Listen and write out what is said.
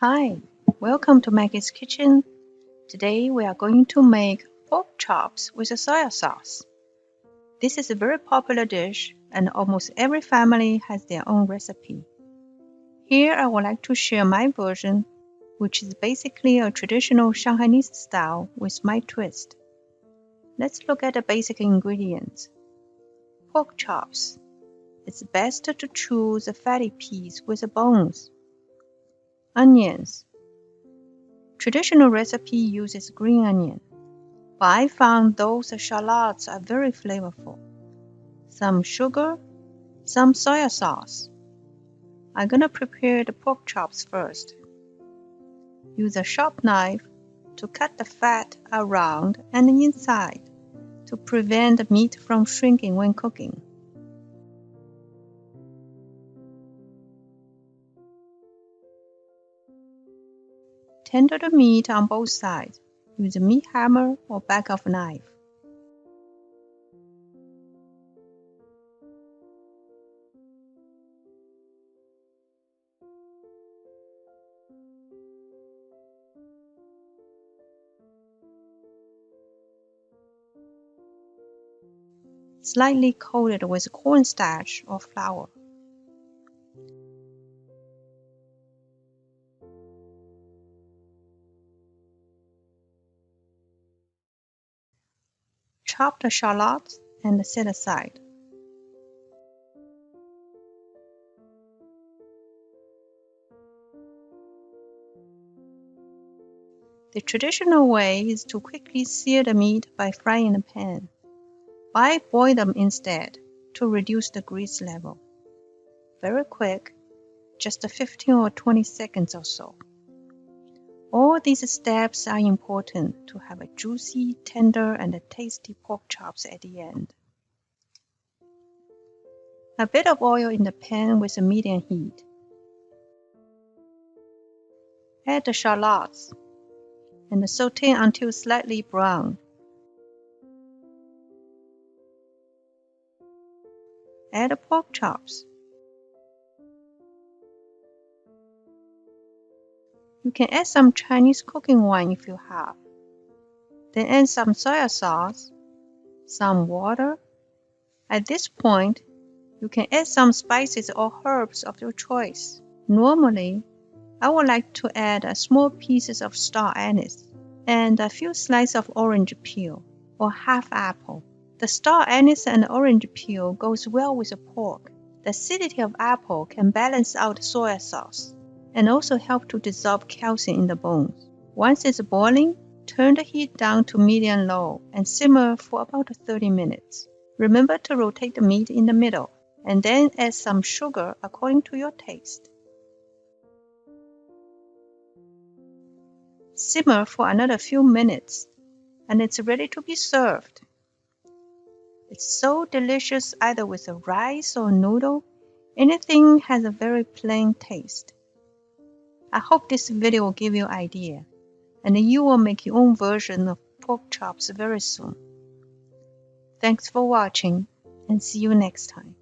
Hi, welcome to Maggie's Kitchen. Today we are going to make pork chops with a soya sauce. This is a very popular dish and almost every family has their own recipe. Here I would like to share my version, which is basically a traditional Shanghainese style with my twist. Let's look at the basic ingredients. Pork chops. It's best to choose a fatty piece with the bones. Onions. Traditional recipe uses green onion, but I found those shallots are very flavorful. Some sugar, some soya sauce. I'm gonna prepare the pork chops first. Use a sharp knife to cut the fat around and inside to prevent the meat from shrinking when cooking. Tender the meat on both sides. Use a meat hammer or back of a knife. Slightly coated with cornstarch or flour. Chop the shallots and set aside. The traditional way is to quickly sear the meat by frying in a pan. I boil them instead to reduce the grease level. Very quick, just 15 or 20 seconds or so. All these steps are important to have a juicy, tender, and tasty pork chops at the end. A bit of oil in the pan with a medium heat. Add the shallots and saute until slightly brown. Add the pork chops. You can add some Chinese cooking wine if you have. Then add some soya sauce, some water. At this point, you can add some spices or herbs of your choice. Normally, I would like to add small pieces of star anise and a few slices of orange peel or half apple. The star anise and orange peel goes well with the pork. The acidity of apple can balance out soya sauce and also help to dissolve calcium in the bones. Once it's boiling, turn the heat down to medium-low and simmer for about 30 minutes. Remember to rotate the meat in the middle and then add some sugar according to your taste. Simmer for another few minutes and it's ready to be served. It's so delicious either with a rice or noodle. Anything has a very plain taste. I hope this video will give you an idea and you will make your own version of pork chops very soon. Thanks for watching and see you next time.